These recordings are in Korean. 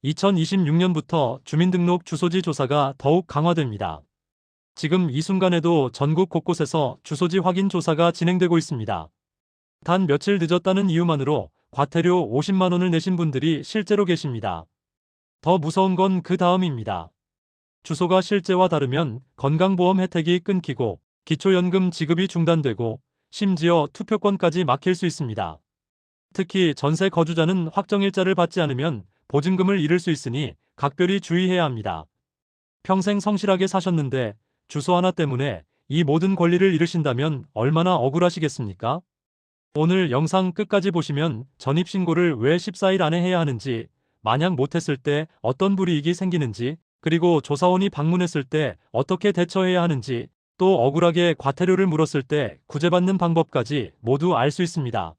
2026년부터 주민등록 주소지 조사가 더욱 강화됩니다. 지금 이 순간에도 전국 곳곳에서 주소지 확인 조사가 진행되고 있습니다. 단 며칠 늦었다는 이유만으로 과태료 50만 원을 내신 분들이 실제로 계십니다. 더 무서운 건 그 다음입니다. 주소가 실제와 다르면 건강보험 혜택이 끊기고 기초연금 지급이 중단되고 심지어 투표권까지 막힐 수 있습니다. 특히 전세 거주자는 확정일자를 받지 않으면 보증금을 잃을 수 있으니 각별히 주의해야 합니다. 평생 성실하게 사셨는데 주소 하나 때문에 이 모든 권리를 잃으신다면 얼마나 억울하시겠습니까? 오늘 영상 끝까지 보시면 전입신고를 왜 14일 안에 해야 하는지, 만약 못했을 때 어떤 불이익이 생기는지, 그리고 조사원이 방문했을 때 어떻게 대처해야 하는지, 또 억울하게 과태료를 물었을 때 구제받는 방법까지 모두 알 수 있습니다.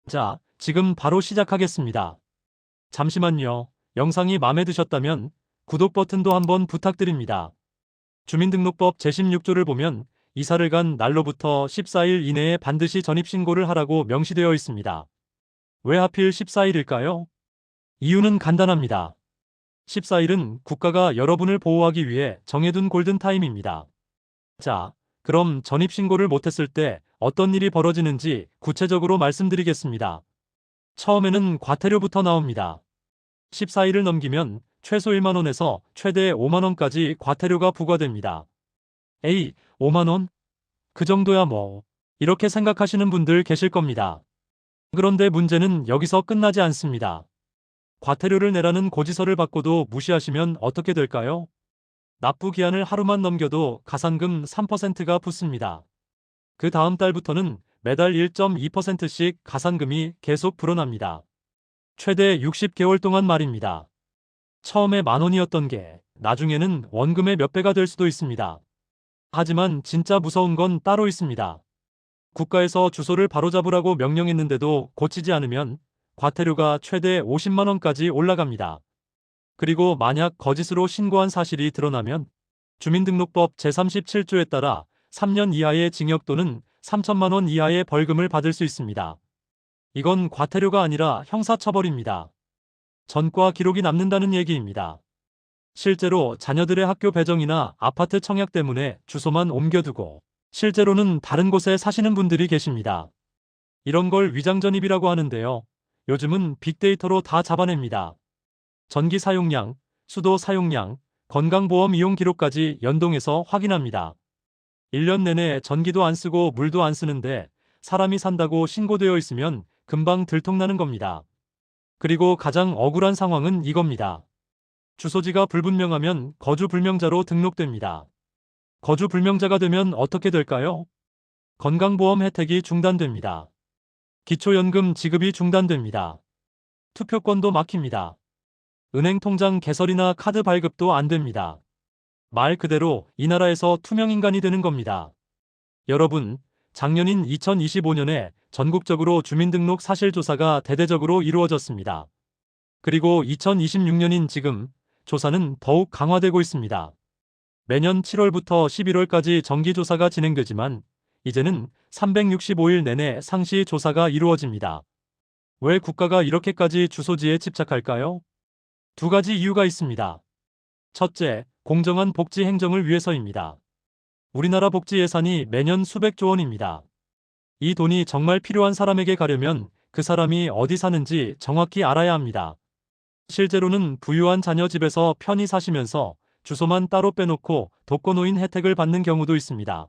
자, 지금 바로 시작하겠습니다. 잠시만요. 영상이 마음에 드셨다면 구독 버튼도 한번 부탁드립니다. 주민등록법 제16조를 보면 이사를 간 날로부터 14일 이내에 반드시 전입신고를 하라고 명시되어 있습니다. 왜 하필 14일일까요? 이유는 간단합니다. 14일은 국가가 여러분을 보호하기 위해 정해둔 골든타임입니다. 자, 그럼 전입신고를 못했을 때 어떤 일이 벌어지는지 구체적으로 말씀드리겠습니다. 처음에는 과태료부터 나옵니다. 14일을 넘기면 최소 1만 원에서 최대 5만 원까지 과태료가 부과됩니다. 에이, 5만 원? 그 정도야 뭐. 이렇게 생각하시는 분들 계실 겁니다. 그런데 문제는 여기서 끝나지 않습니다. 과태료를 내라는 고지서를 받고도 무시하시면 어떻게 될까요? 납부 기한을 하루만 넘겨도 가산금 3%가 붙습니다. 그 다음 달부터는 매달 1.2%씩 가산금이 계속 불어납니다. 최대 60개월 동안 말입니다. 처음에 만 원이었던 게 나중에는 원금의 몇 배가 될 수도 있습니다. 하지만 진짜 무서운 건 따로 있습니다. 국가에서 주소를 바로잡으라고 명령했는데도 고치지 않으면 과태료가 최대 50만 원까지 올라갑니다. 그리고 만약 거짓으로 신고한 사실이 드러나면 주민등록법 제37조에 따라 3년 이하의 징역 또는 3천만 원 이하의 벌금을 받을 수 있습니다. 이건 과태료가 아니라 형사처벌입니다. 전과 기록이 남는다는 얘기입니다. 실제로 자녀들의 학교 배정이나 아파트 청약 때문에 주소만 옮겨두고 실제로는 다른 곳에 사시는 분들이 계십니다. 이런 걸 위장전입이라고 하는데요. 요즘은 빅데이터로 다 잡아냅니다. 전기 사용량, 수도 사용량, 건강보험 이용 기록까지 연동해서 확인합니다. 1년 내내 전기도 안 쓰고 물도 안 쓰는데 사람이 산다고 신고되어 있으면 금방 들통나는 겁니다. 그리고 가장 억울한 상황은 이겁니다. 주소지가 불분명하면 거주불명자로 등록됩니다. 거주불명자가 되면 어떻게 될까요? 건강보험 혜택이 중단됩니다. 기초연금 지급이 중단됩니다. 투표권도 막힙니다. 은행 통장 개설이나 카드 발급도 안 됩니다. 말 그대로 이 나라에서 투명인간이 되는 겁니다. 여러분, 작년인 2025년에 전국적으로 주민등록 사실조사가 대대적으로 이루어졌습니다. 그리고 2026년인 지금 조사는 더욱 강화되고 있습니다. 매년 7월부터 11월까지 정기조사가 진행되지만 이제는 365일 내내 상시 조사가 이루어집니다. 왜 국가가 이렇게까지 주소지에 집착할까요? 두 가지 이유가 있습니다. 첫째, 공정한 복지 행정을 위해서입니다. 우리나라 복지 예산이 매년 수백조 원입니다. 이 돈이 정말 필요한 사람에게 가려면 그 사람이 어디 사는지 정확히 알아야 합니다. 실제로는 부유한 자녀 집에서 편히 사시면서 주소만 따로 빼놓고 독거노인 혜택을 받는 경우도 있습니다.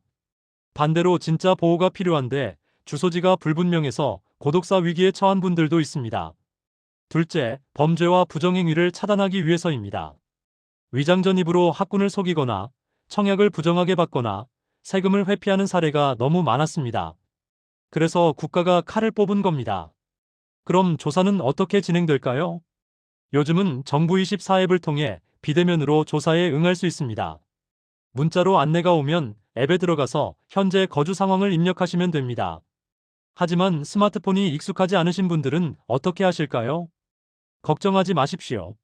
반대로 진짜 보호가 필요한데 주소지가 불분명해서 고독사 위기에 처한 분들도 있습니다. 둘째, 범죄와 부정행위를 차단하기 위해서입니다. 위장전입으로 학군을 속이거나 청약을 부정하게 받거나 세금을 회피하는 사례가 너무 많았습니다. 그래서 국가가 칼을 뽑은 겁니다. 그럼 조사는 어떻게 진행될까요? 요즘은 정부24 앱을 통해 비대면으로 조사에 응할 수 있습니다. 문자로 안내가 오면 앱에 들어가서 현재 거주 상황을 입력하시면 됩니다. 하지만 스마트폰이 익숙하지 않으신 분들은 어떻게 하실까요? 걱정하지 마십시오.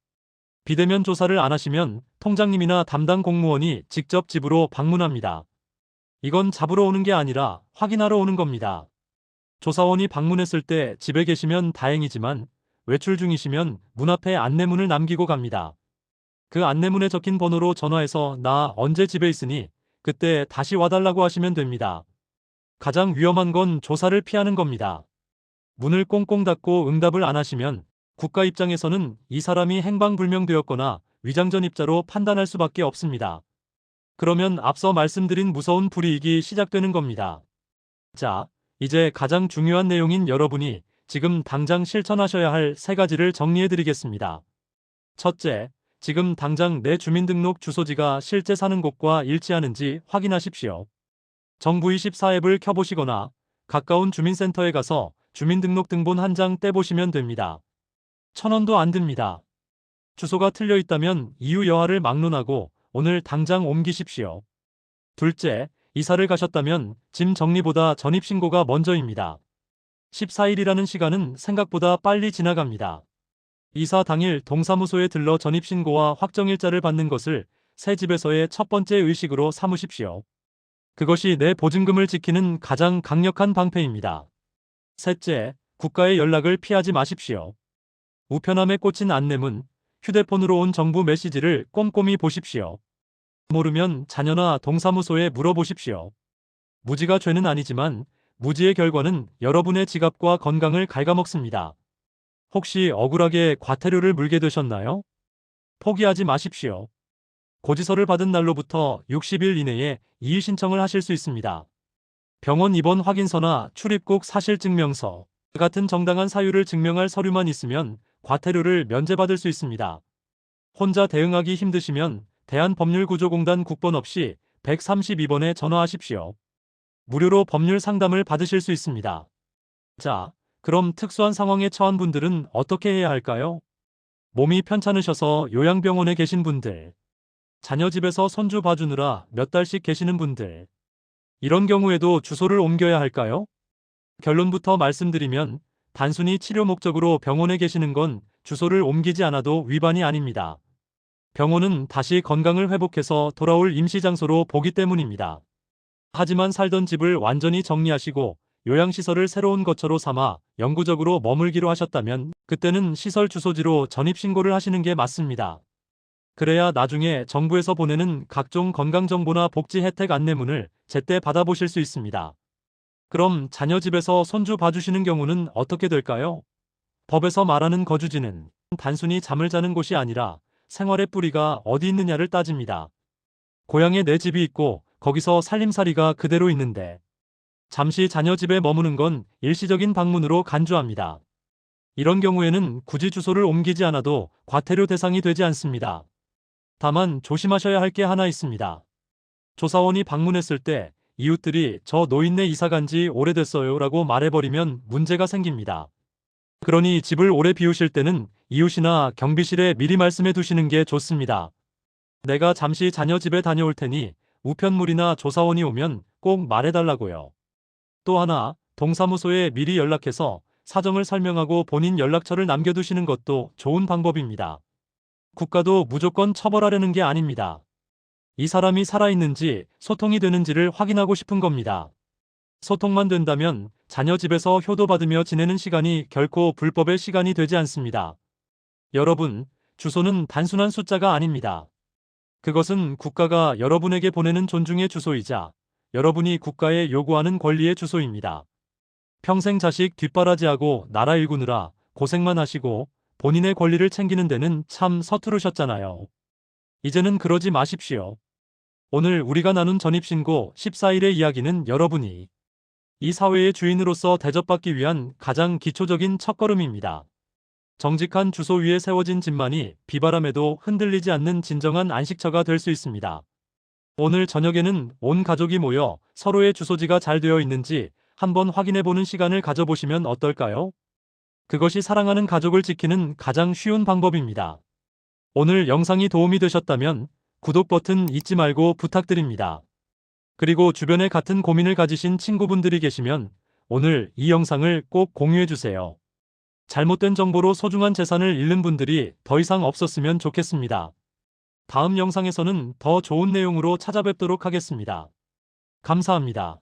비대면 조사를 안 하시면 통장님이나 담당 공무원이 직접 집으로 방문합니다. 이건 잡으러 오는 게 아니라 확인하러 오는 겁니다. 조사원이 방문했을 때 집에 계시면 다행이지만 외출 중이시면 문 앞에 안내문을 남기고 갑니다. 그 안내문에 적힌 번호로 전화해서 나 언제 집에 있으니 그때 다시 와달라고 하시면 됩니다. 가장 위험한 건 조사를 피하는 겁니다. 문을 꽁꽁 닫고 응답을 안 하시면 국가 입장에서는 이 사람이 행방불명되었거나 위장전입자로 판단할 수밖에 없습니다. 그러면 앞서 말씀드린 무서운 불이익이 시작되는 겁니다. 자, 이제 가장 중요한 내용인 여러분이 지금 당장 실천하셔야 할 3가지를 정리해드리겠습니다. 첫째, 지금 당장 내 주민등록 주소지가 실제 사는 곳과 일치하는지 확인하십시오. 정부24 앱을 켜보시거나 가까운 주민센터에 가서 주민등록등본 한 장 떼보시면 됩니다. 1,000원도 안 듭니다. 주소가 틀려 있다면 이유 여하를 막론하고 오늘 당장 옮기십시오. 둘째, 이사를 가셨다면 짐 정리보다 전입신고가 먼저입니다. 14일이라는 시간은 생각보다 빨리 지나갑니다. 이사 당일 동사무소에 들러 전입신고와 확정일자를 받는 것을 새 집에서의 첫 번째 의식으로 삼으십시오. 그것이 내 보증금을 지키는 가장 강력한 방패입니다. 셋째, 국가의 연락을 피하지 마십시오. 우편함에 꽂힌 안내문, 휴대폰으로 온 정부 메시지를 꼼꼼히 보십시오. 모르면 자녀나 동사무소에 물어보십시오. 무지가 죄는 아니지만 무지의 결과는 여러분의 지갑과 건강을 갉아먹습니다. 혹시 억울하게 과태료를 물게 되셨나요? 포기하지 마십시오. 고지서를 받은 날로부터 60일 이내에 이의 신청을 하실 수 있습니다. 병원 입원 확인서나 출입국 사실증명서 같은 정당한 사유를 증명할 서류만 있으면 과태료를 면제받을 수 있습니다. 혼자 대응하기 힘드시면 대한법률구조공단 국번 없이 132번에 전화하십시오. 무료로 법률 상담을 받으실 수 있습니다. 자, 그럼 특수한 상황에 처한 분들은 어떻게 해야 할까요? 몸이 편찮으셔서 요양병원에 계신 분들, 자녀 집에서 손주 봐주느라 몇 달씩 계시는 분들, 이런 경우에도 주소를 옮겨야 할까요? 결론부터 말씀드리면 단순히 치료 목적으로 병원에 계시는 건 주소를 옮기지 않아도 위반이 아닙니다. 병원은 다시 건강을 회복해서 돌아올 임시장소로 보기 때문입니다. 하지만 살던 집을 완전히 정리하시고 요양시설을 새로운 거처로 삼아 영구적으로 머물기로 하셨다면 그때는 시설 주소지로 전입신고를 하시는 게 맞습니다. 그래야 나중에 정부에서 보내는 각종 건강정보나 복지 혜택 안내문을 제때 받아보실 수 있습니다. 그럼 자녀 집에서 손주 봐주시는 경우는 어떻게 될까요? 법에서 말하는 거주지는 단순히 잠을 자는 곳이 아니라 생활의 뿌리가 어디 있느냐를 따집니다. 고향에 내 집이 있고 거기서 살림살이가 그대로 있는데 잠시 자녀 집에 머무는 건 일시적인 방문으로 간주합니다. 이런 경우에는 굳이 주소를 옮기지 않아도 과태료 대상이 되지 않습니다. 다만 조심하셔야 할 게 하나 있습니다. 조사원이 방문했을 때 이웃들이 저 노인네 이사 간 지 오래됐어요 라고 말해버리면 문제가 생깁니다. 그러니 집을 오래 비우실 때는 이웃이나 경비실에 미리 말씀해 두시는 게 좋습니다. 내가 잠시 자녀 집에 다녀올 테니 우편물이나 조사원이 오면 꼭 말해달라고요. 또 하나, 동사무소에 미리 연락해서 사정을 설명하고 본인 연락처를 남겨두시는 것도 좋은 방법입니다. 국가도 무조건 처벌하려는 게 아닙니다. 이 사람이 살아있는지 소통이 되는지를 확인하고 싶은 겁니다. 소통만 된다면 자녀 집에서 효도받으며 지내는 시간이 결코 불법의 시간이 되지 않습니다. 여러분, 주소는 단순한 숫자가 아닙니다. 그것은 국가가 여러분에게 보내는 존중의 주소이자 여러분이 국가에 요구하는 권리의 주소입니다. 평생 자식 뒷바라지하고 나라 일구느라 고생만 하시고 본인의 권리를 챙기는 데는 참 서투르셨잖아요. 이제는 그러지 마십시오. 오늘 우리가 나눈 전입신고 14일의 이야기는 여러분이 이 사회의 주인으로서 대접받기 위한 가장 기초적인 첫걸음입니다. 정직한 주소 위에 세워진 집만이 비바람에도 흔들리지 않는 진정한 안식처가 될 수 있습니다. 오늘 저녁에는 온 가족이 모여 서로의 주소지가 잘 되어 있는지 한번 확인해보는 시간을 가져보시면 어떨까요? 그것이 사랑하는 가족을 지키는 가장 쉬운 방법입니다. 오늘 영상이 도움이 되셨다면 구독 버튼 잊지 말고 부탁드립니다. 그리고 주변에 같은 고민을 가지신 친구분들이 계시면 오늘 이 영상을 꼭 공유해주세요. 잘못된 정보로 소중한 재산을 잃는 분들이 더 이상 없었으면 좋겠습니다. 다음 영상에서는 더 좋은 내용으로 찾아뵙도록 하겠습니다. 감사합니다.